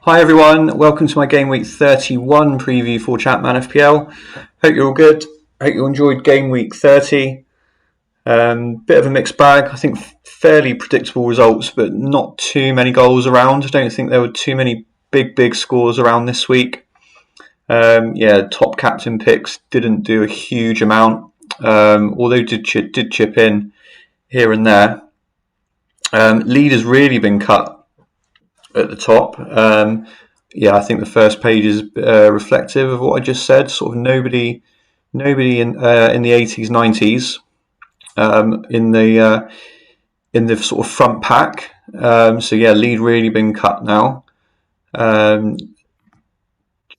Hi everyone, welcome to my Game Week 31 preview for Chapman FPL. Hope you're all good. Hope you enjoyed Game Week 30. Bit of a mixed bag. I think fairly predictable results, but not too many goals around. I don't think there were too many big scores around this week. Top captain picks didn't do a huge amount, although did chip in here and there. Lead has really been cut at the top. I think the first page is reflective of what I just said. Sort of nobody in the 80s, 90s in the sort of front pack. Lead really been cut now.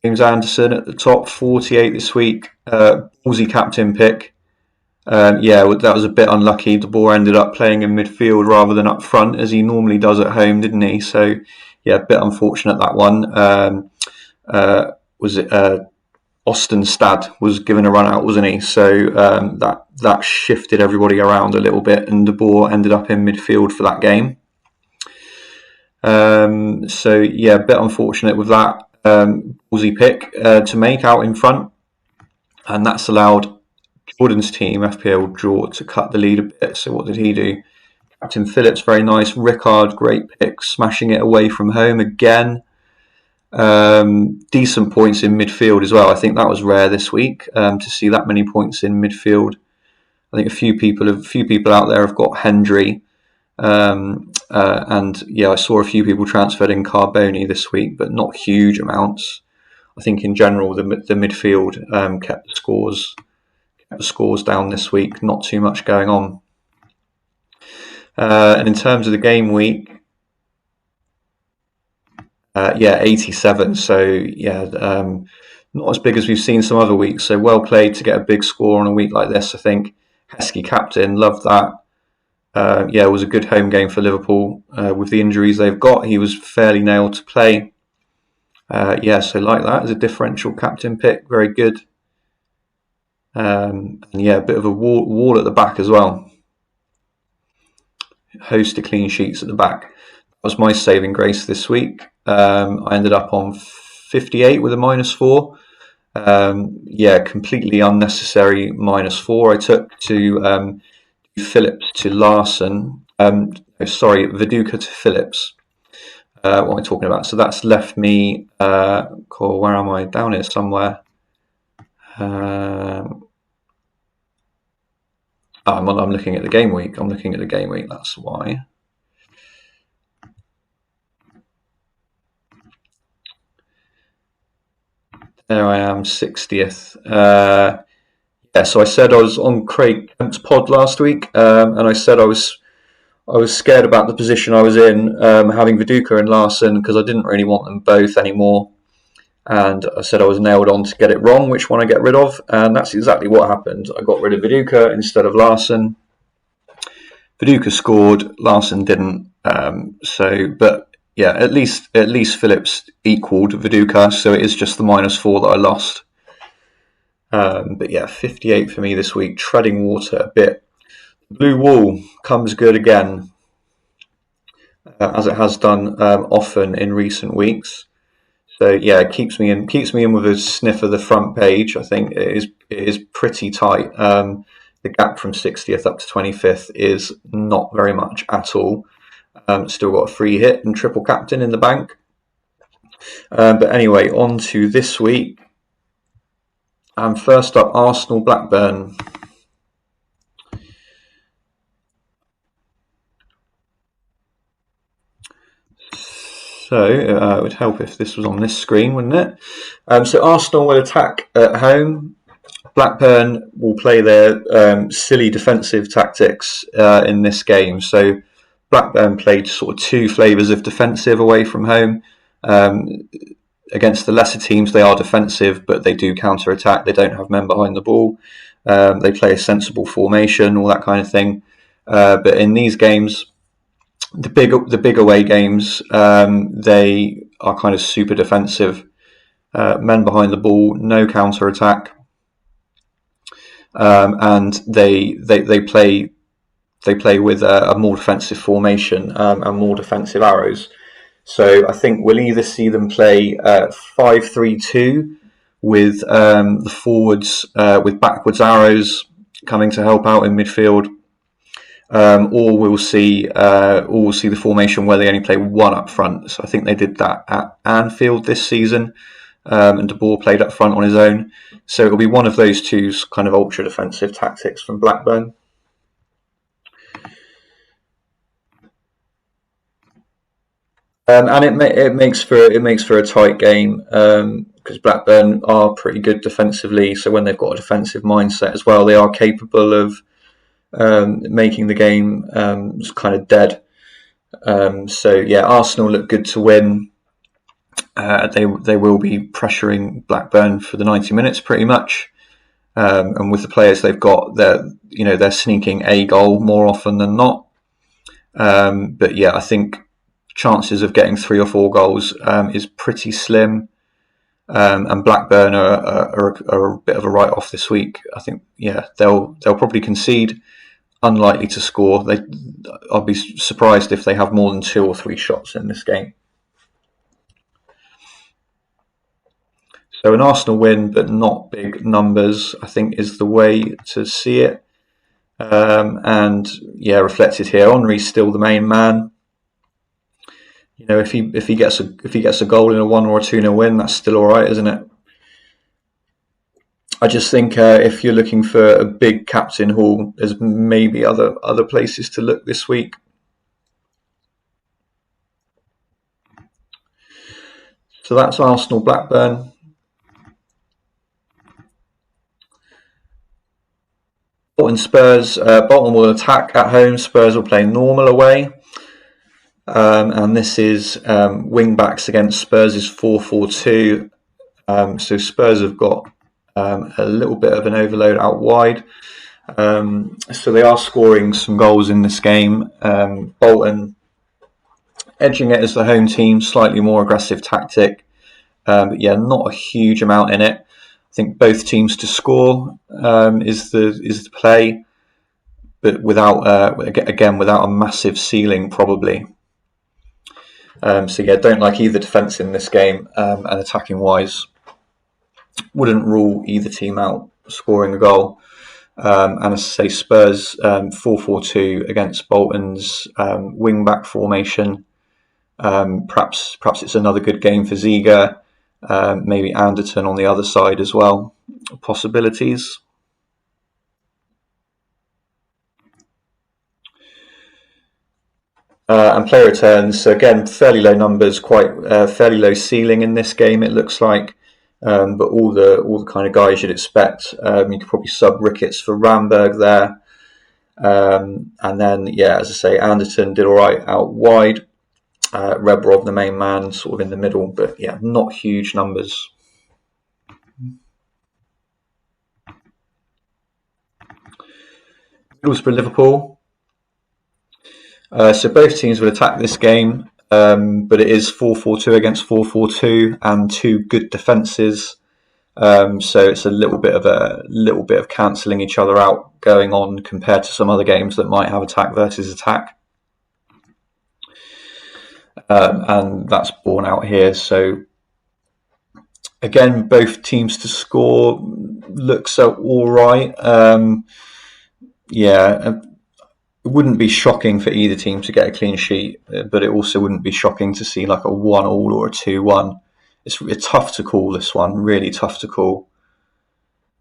James Anderson at the top, 48 this week. Ballsy captain pick. That was a bit unlucky. The ball ended up playing in midfield rather than up front, as he normally does at home, didn't he? So, a bit unfortunate that one. Aston was given a run out, wasn't he? So that shifted everybody around a little bit, and the ball ended up in midfield for that game. A bit unfortunate with that. Ballsy pick to make out in front, and that's allowed Jordan's team, FPL Draw, to cut the lead a bit. So what did he do? Captain Phillips, very nice. Rickard, great pick, smashing it away from home again. Decent points in midfield as well. I think that was rare this week to see that many points in midfield. I think a few people out there have got Hendry, I saw a few people transferred in Carboni this week, but not huge amounts. I think in general the midfield kept the scores down this week. Not too much going on. And in terms of the game week, 87. So not as big as we've seen some other weeks. So well played to get a big score on a week like this. I think Heskey captain, loved that. It was a good home game for Liverpool with the injuries they've got. He was fairly nailed to play. So like that as a differential captain pick, very good. A bit of a wall at the back as well. Host of clean sheets at the back. That was my saving grace this week. I ended up on 58 with a -4. Completely unnecessary -4. I took to Phillips to Larson. Viduka to Phillips. What am I talking about? So that's left me. Where am I? Down here somewhere. I'm looking at the game week. That's why. There I am, 60th. So I said I was on Craig Kemp's pod last week, and I said I was scared about the position I was in, having Viduka and Larson, because I didn't really want them both anymore. And I said I was nailed on to get it wrong, which one I get rid of, and that's exactly what happened. I got rid of Viduka instead of Larson. Viduka scored, Larson didn't. At least Phillips equalled Viduka, so it is just the -4 that I lost. 58 for me this week, treading water a bit. Blue wall comes good again, as it has done often in recent weeks. So it keeps me in with a sniff of the front page. I think it is pretty tight. The gap from 60th up to 25th is not very much at all. Still got a free hit and triple captain in the bank. But anyway, on to this week. First up, Arsenal Blackburn. So it would help if this was on this screen, wouldn't it? So Arsenal will attack at home. Blackburn will play their silly defensive tactics in this game. So Blackburn played sort of two flavours of defensive away from home. Against the lesser teams, they are defensive, but they do counter-attack. They don't have men behind the ball. They play a sensible formation, all that kind of thing. But in these games, the big away games, they are kind of super defensive. Men behind the ball, no counter-attack. And they play with a more defensive formation and more defensive arrows. So I think we'll either see them play 5-3-2 with the forwards with backwards arrows coming to help out in midfield, or we'll see the formation where they only play one up front. So I think they did that at Anfield this season, and De Boer played up front on his own. So it'll be one of those two kind of ultra defensive tactics from Blackburn. And it makes for a tight game because Blackburn are pretty good defensively. So when they've got a defensive mindset as well, they are capable of making the game kind of dead. So yeah, Arsenal look good to win. They will be pressuring Blackburn for the 90 minutes pretty much, and with the players they've got, they're sneaking a goal more often than not. But yeah, I think chances of getting 3 or 4 goals is pretty slim. And Blackburn are a bit of a write-off this week. I think they'll probably concede. Unlikely to score. I'll be surprised if they have more than 2 or 3 shots in this game. So an Arsenal win, but not big numbers, I think is the way to see it. And yeah, reflected here, Henry's still the main man. If he gets a goal in a 1 or a 2-0 win, that's still all right, isn't it? I just think if you're looking for a big captain haul, there's maybe other places to look this week. So that's Arsenal Blackburn. Bolton Spurs. Bolton will attack at home. Spurs will play normal away. And this is wing backs against Spurs' 4-4-2. So Spurs have got a little bit of an overload out wide. So they are scoring some goals in this game. Bolton edging it as the home team, slightly more aggressive tactic. But yeah, not a huge amount in it. I think both teams to score is the play, but without a massive ceiling probably. So yeah, don't like either defence in this game, and attacking wise, wouldn't rule either team out scoring a goal. And as I say, Spurs 4-4-2 against Bolton's wing back formation. Perhaps it's another good game for Ziga. Maybe Anderton on the other side as well. Possibilities. And player returns. So again, fairly low numbers, quite fairly low ceiling in this game. It looks like, but all the kind of guys you'd expect. You could probably sub Ricketts for Ramberg there, and then yeah, as I say, Anderton did all right out wide. Rebrov, the main man, sort of in the middle, but yeah, not huge numbers. Middlesbrough Liverpool. So both teams will attack this game, but it is 4-4-2 against 4-4-2 and 2 good defences. So it's a little bit of cancelling each other out going on compared to some other games that might have attack versus attack. And that's borne out here. So again, both teams to score looks all right. It wouldn't be shocking for either team to get a clean sheet, but it also wouldn't be shocking to see like a 1-1 or a 2-1. It's tough to call this one, really tough to call.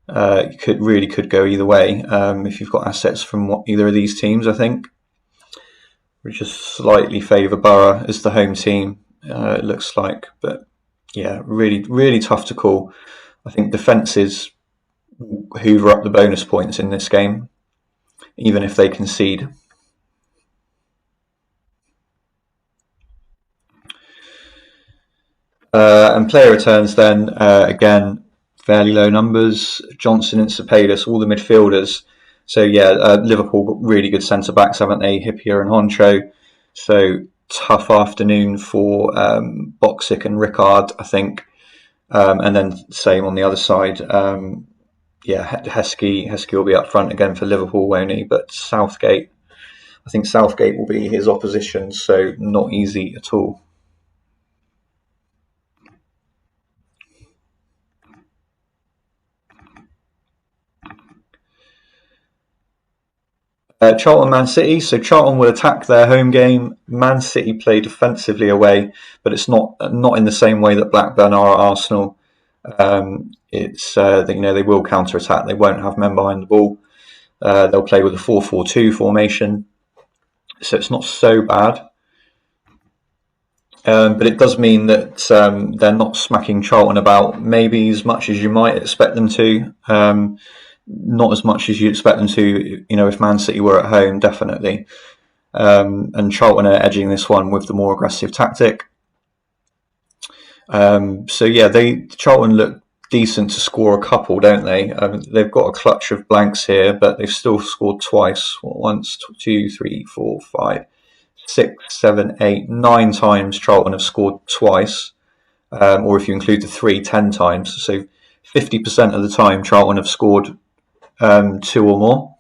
It could go either way if you've got assets from either of these teams, I think. We just slightly favour Borough as the home team, it looks like. But yeah, really, really tough to call. I think defences hoover up the bonus points in this game, even if they concede. And player returns then, again, fairly low numbers. Johnson and Cepedas, all the midfielders. So yeah, Liverpool got really good centre-backs, haven't they? Hippier and Honcho. So tough afternoon for Boxic and Rickard, I think. And then same on the other side. Heskey will be up front again for Liverpool, won't he? But I think Southgate will be his opposition, so not easy at all. Charlton, Man City. So Charlton will attack their home game. Man City play defensively away, but it's not in the same way that Blackburn are at Arsenal. It's they will counter attack. They won't have men behind the ball. They'll play with a 4-4-2 formation, so it's not so bad. But it does mean that they're not smacking Charlton about maybe as much as you might expect them to. Not as much as you expect them to, if Man City were at home, definitely. And Charlton are edging this one with the more aggressive tactic. Charlton look decent to score a couple, don't they? They've got a clutch of blanks here, but they've still scored twice. Once, 2, 3, 4, 5, 6, 7, 8, 9 times Charlton have scored twice. Or if you include the 3, 10 times. So 50% of the time Charlton have scored 2 or more.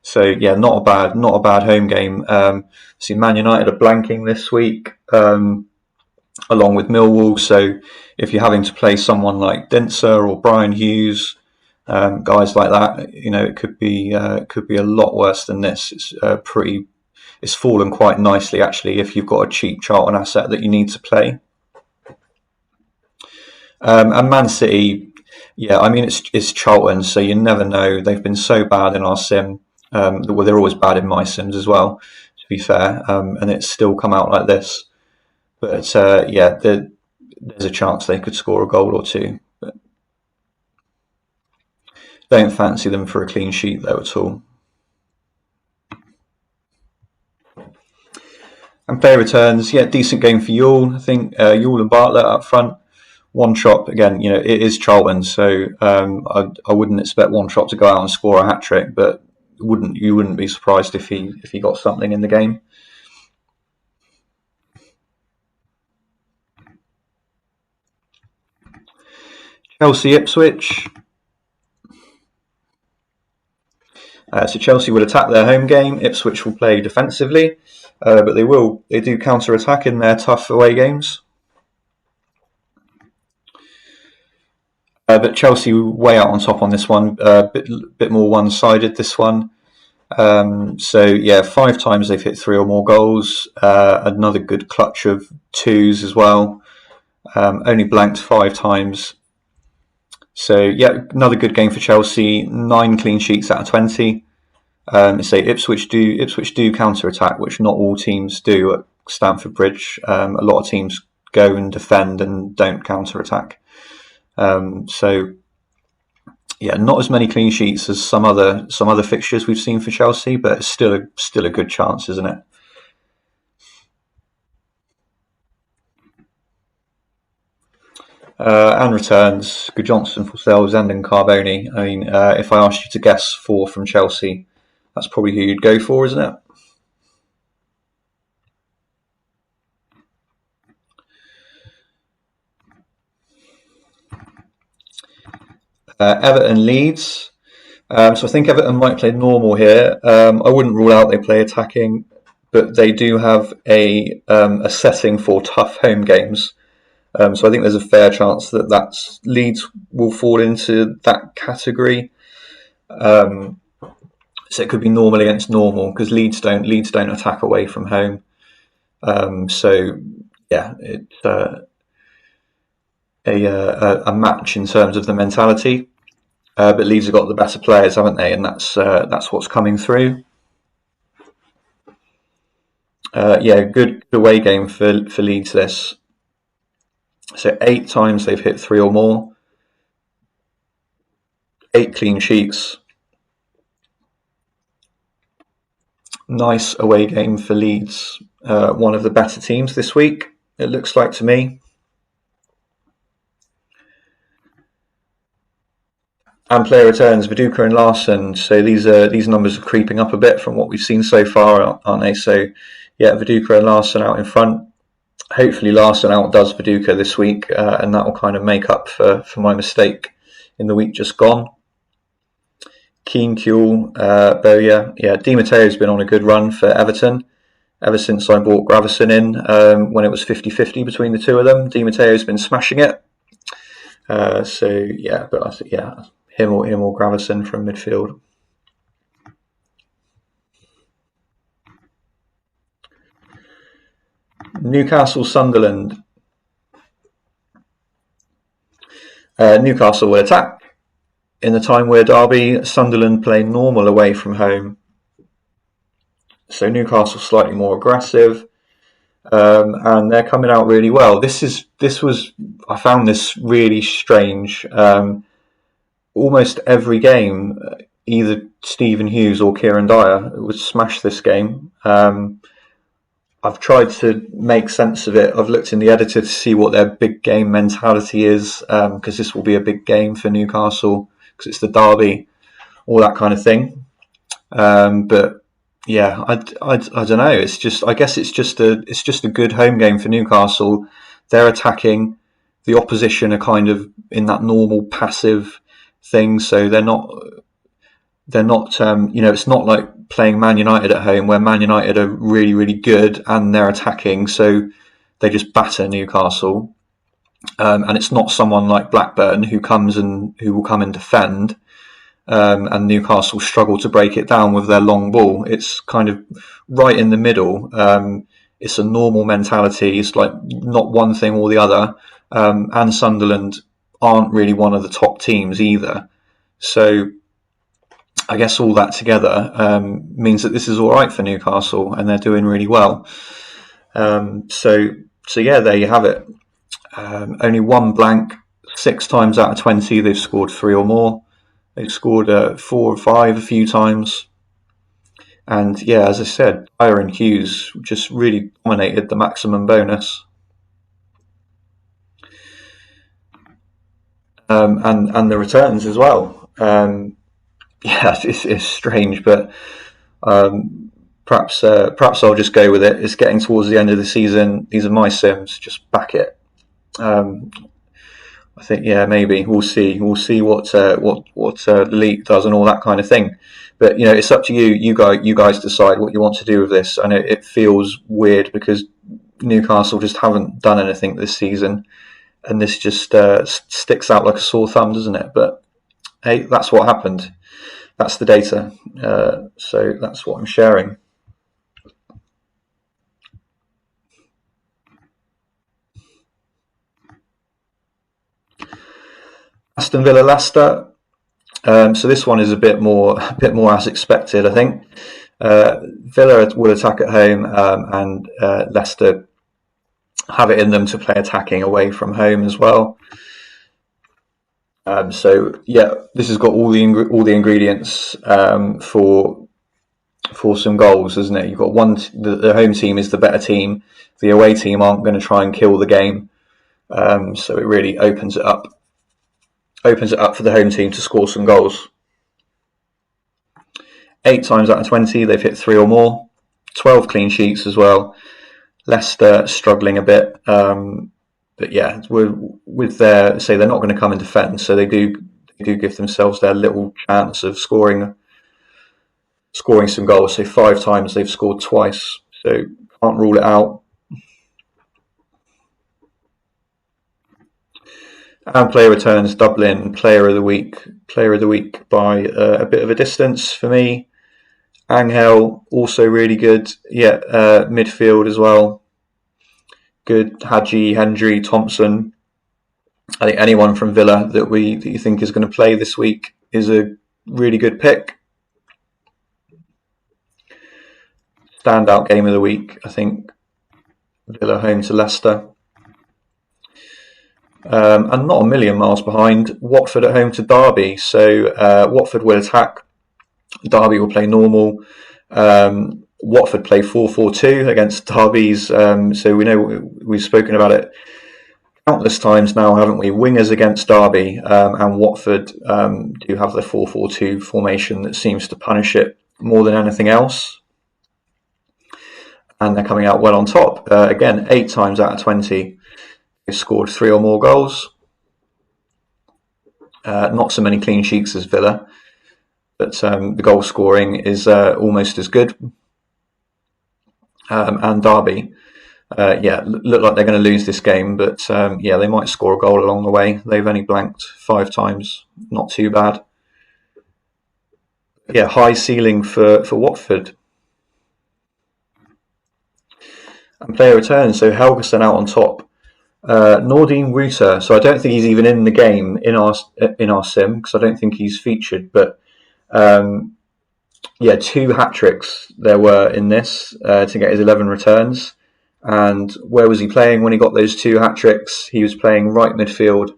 So yeah, not a bad home game. See, Man United are blanking this week, along with Millwall. So if you're having to play someone like Dinser or Brian Hughes, guys like that, it could be a lot worse than this. It's fallen quite nicely actually if you've got a cheap Charlton asset that you need to play. And Man City. Yeah, I mean it's Charlton, so you never know. They've been so bad in our sim. They're always bad in my sims as well, to be fair. And it's still come out like this. But there's a chance they could score a goal or two. But don't fancy them for a clean sheet though at all. And player returns, decent game for Yule. I think Yule and Bartlett up front. One Chop again, it is Charlton, so I wouldn't expect One Chop to go out and score a hat trick, but you wouldn't be surprised if he got something in the game. Chelsea Ipswich. So Chelsea will attack their home game. Ipswich will play defensively, but they do counter attack in their tough away games. But Chelsea way out on top on this one, bit more one-sided this one. 5 times they've hit 3 or more goals. Another good clutch of 2s as well. Only blanked 5 times. So another good game for Chelsea. 9 clean sheets out of 20. Ipswich do counter attack, which not all teams do at Stamford Bridge. A lot of teams go and defend and don't counter attack. Not as many clean sheets as some other fixtures we've seen for Chelsea, but it's still a good chance, isn't it? And returns, Good Johnson, Forsell, Zenden, Carboni. I mean, if I asked you to guess 4 from Chelsea, that's probably who you'd go for, isn't it? Everton, Leeds. So I think Everton might play normal here. I wouldn't rule out they play attacking, but they do have a setting for tough home games. So I think there's a fair chance that Leeds will fall into that category. So it could be normal against normal because Leeds don't attack away from home. It's a match in terms of the mentality. But Leeds have got the better players, haven't they? And that's what's coming through. Good away game for Leeds this. So 8 times they've hit 3 or more. 8 clean sheets. Nice away game for Leeds. One of the better teams this week, it looks like to me. And player returns, Viduka and Larson. So these numbers are creeping up a bit from what we've seen so far, aren't they? So Viduka and Larson out in front. Hopefully Larson outdoes Viduka this week, and that will kind of make up for my mistake in the week just gone. Keane, Kuehl, Bowyer. Di Matteo's been on a good run for Everton ever since I bought Gravison in when it was 50-50 between the two of them. Di Matteo's been smashing it. Him or Gravison from midfield. Newcastle, Sunderland. Newcastle will attack. In the time where Derby, Sunderland play normal away from home. So Newcastle slightly more aggressive, and they're coming out really well. I found this really strange. Almost every game, either Stephen Hughes or Kieran Dyer would smash this game. I've tried to make sense of it. I've looked in the editor to see what their big game mentality is, because this will be a big game for Newcastle because it's the derby, all that kind of thing. But yeah, I don't know. It's just, I guess it's just a good home game for Newcastle. They're attacking. The opposition are kind of in that normal passive thing, so they're not. It's not like playing Man United at home, where Man United are really, really good and they're attacking, so they just batter Newcastle. And it's not someone like Blackburn who will come and defend. And Newcastle struggle to break it down with their long ball. It's kind of right in the middle. It's a normal mentality. It's like not one thing or the other. And Sunderland aren't really one of the top teams either. So I guess all that together means that this is all right for Newcastle, and they're doing really well. So yeah, there you have it. Only one blank. 6 times out of 20, they've scored 3 or more. They've scored 4 or 5 a few times. And yeah, as I said, Dyer and Hughes just really dominated the maximum bonus. And the returns as well. Yeah, it's strange, but perhaps I'll just go with it. It's getting towards the end of the season. These are my sims. Just back it. I think, yeah, maybe we'll see. We'll see what the league does and all that kind of thing. But it's up to you. You guys decide what you want to do with this. I know it feels weird because Newcastle just haven't done anything this season, and this just sticks out like a sore thumb, doesn't it? But hey, that's what happened. That's the data. So that's what I'm sharing. Aston Villa, Leicester. So this one is a bit more as expected, I think. Villa will attack at home, and Leicester have it in them to play attacking away from home as well. So yeah, this has got all the ingredients for some goals, isn't it? You've got the home team is the better team. The away team aren't going to try and kill the game, so it really opens it up for the home team to score some goals. 8 times out of 20, they've hit 3 or more. 12 clean sheets as well. Leicester struggling a bit, but yeah, with they're not going to come and defend, so they do give themselves their little chance of scoring some goals. So 5 times they've scored twice, so can't rule it out. And player returns, Dublin, player of the week by a bit of a distance for me. Angel, also really good. Yeah, midfield as well. Good. Hadji, Hendry, Thompson. I think anyone from Villa that you think is going to play this week is a really good pick. Standout game of the week, I think. Villa home to Leicester. And not a million miles behind, Watford at home to Derby. So Watford will attack. Derby will play normal. Watford play 4-4-2 against Derby's. So we know we've spoken about it countless times now, haven't we? Wingers against Derby, and Watford do have the 4-4-2 formation that seems to punish it more than anything else. And they're coming out well on top. Again, 8 times out of 20. They've scored 3 or more goals. Not so many clean sheets as Villa, but the goal scoring is almost as good. And Derby, look like they're going to lose this game, but they might score a goal along the way. They've only blanked 5 times, not too bad. Yeah, high ceiling for Watford. And player returns, so Helgeson out on top. Nordin Ruter, so I don't think he's even in the game in our sim, because I don't think he's featured, but yeah, 2 hat-tricks there were in this to get his 11 returns. And where was he playing when he got those 2 hat-tricks? He was playing right midfield.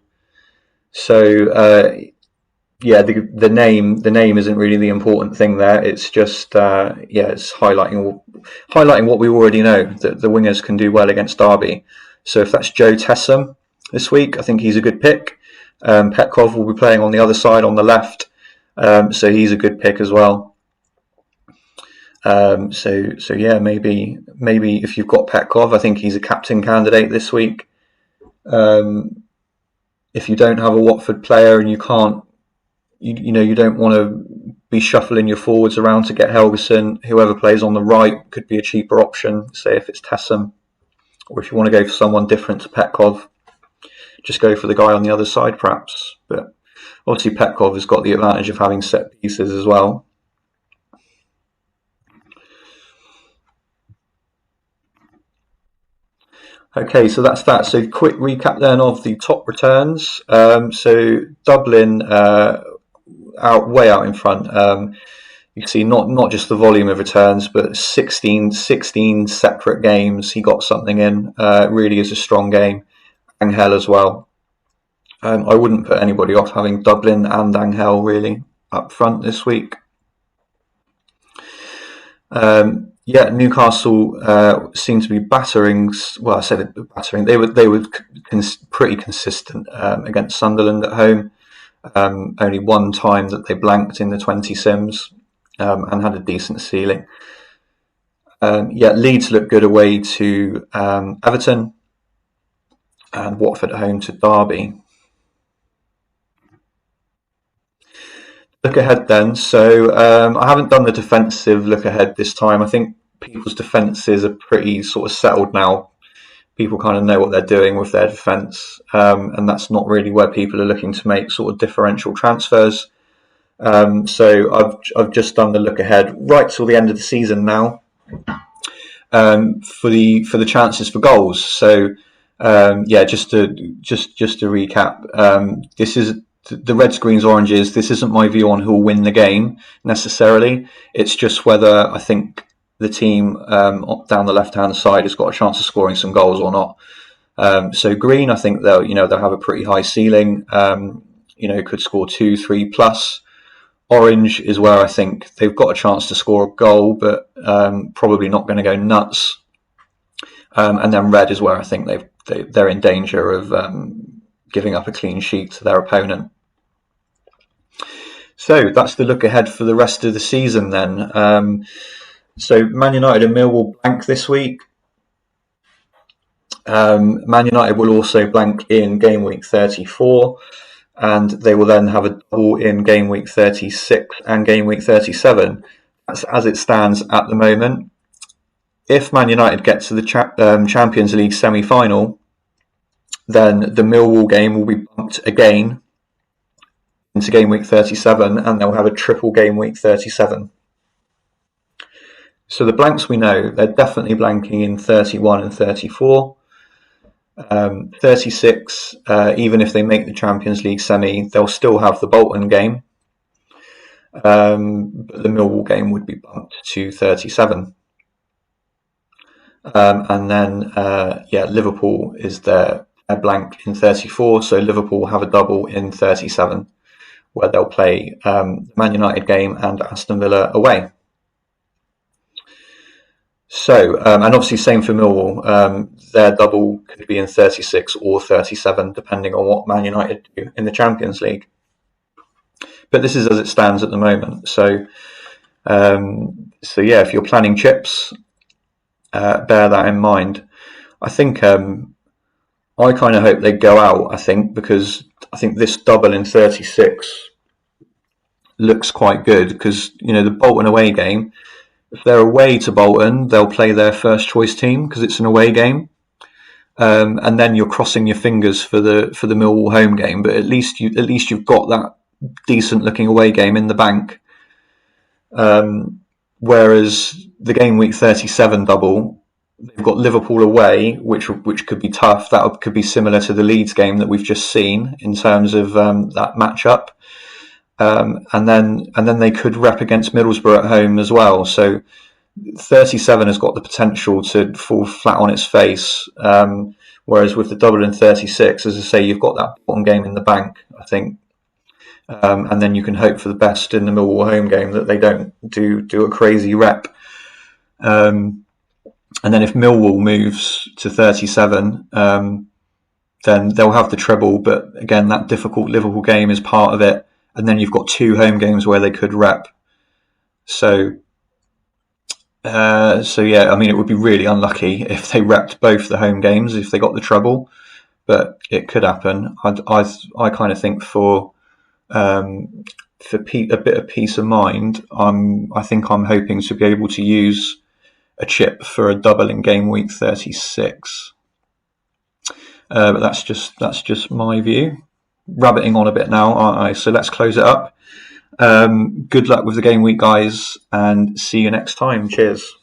So yeah, the name isn't really the important thing there. It's just it's highlighting what we already know, that the wingers can do well against Derby. So if that's Joe Tessum this week, I think he's a good pick. Petkov will be playing on the other side on the left, so he's a good pick as well. So yeah, maybe if you've got Petkov, I think he's a captain candidate this week. If you don't have a Watford player and you can't, you don't want to be shuffling your forwards around to get Helgeson, whoever plays on the right could be a cheaper option, say if it's Tessum. Or if you want to go for someone different to Petkov, just go for the guy on the other side perhaps. But obviously Petkov has got the advantage of having set pieces as well. Okay, so that's that. So quick recap then of the top returns. So Dublin way out in front. You can see not just the volume of returns, but 16 separate games he got something in. Really is a strong game. Angel as well. I wouldn't put anybody off having Dublin and Angel really up front this week. Newcastle seem to be battering. Well, I said battering. They were pretty consistent against Sunderland at home. Only one time that they blanked in the 20 sims and had a decent ceiling. Leeds look good away to Everton, and Watford at home to Derby. Look ahead then. So I haven't done the defensive look ahead this time. I think people's defences are pretty sort of settled now. People kind of know what they're doing with their defence, and that's not really where people are looking to make sort of differential transfers. So I've just done the look ahead right till the end of the season now for the chances for goals. So just to recap, this is the Reds, Greens, Oranges. This isn't my view on who'll win the game necessarily. It's just whether I think the team down the left-hand side has got a chance of scoring some goals or not. So Green, I think they'll have a pretty high ceiling. Could score 2, 3 plus. Orange is where I think they've got a chance to score a goal, but probably not going to go nuts. And then Red is where I think they're in danger of giving up a clean sheet to their opponent. So that's the look ahead for the rest of the season then. So Man United and Millwall blank this week. Man United will also blank in game week 34, and they will then have a double in game week 36 and game week 37. That's as it stands at the moment. If Man United get to the Champions League semi-final, then the Millwall game will be bumped again into game week 37, and they'll have a triple game week 37. So the blanks we know, they're definitely blanking in 31 and 34. 36, even if they make the Champions League semi, they'll still have the Bolton game. But the Millwall game would be bumped to 37. And then, Liverpool is their blank in 34. So Liverpool will have a double in 37, where they'll play the Man United game and Aston Villa away. So, and obviously same for Millwall. Their double could be in 36 or 37, depending on what Man United do in the Champions League. But this is as it stands at the moment. So if you're planning chips, bear that in mind. I think I kind of hope they go out, because I think this double in 36 looks quite good, because, the Bolton away game, if they're away to Bolton, they'll play their first choice team because it's an away game. And then you're crossing your fingers for the Millwall home game, but at least you've got that decent looking away game in the bank. Whereas the game week 37 double, they've got Liverpool away, which could be tough. That could be similar to the Leeds game that we've just seen in terms of that matchup. And then they could rep against Middlesbrough at home as well. So 37 has got the potential to fall flat on its face. Whereas with the double in 36, as I say, you've got that bottom game in the bank, I think. And then you can hope for the best in the Millwall home game, that they don't do a crazy rep. And then if Millwall moves to 37, then they'll have the treble. But again, that difficult Liverpool game is part of it. And then you've got 2 home games where they could rep. So yeah, I mean, it would be really unlucky if they repped both the home games if they got the treble, but it could happen. I kind of think for a bit of peace of mind, I think I'm hoping to be able to use a chip for a double in game week 36. But that's just my view. Rabbiting on a bit now, aren't I? So let's close it up. Good luck with the game week, guys, and see you next time. Cheers.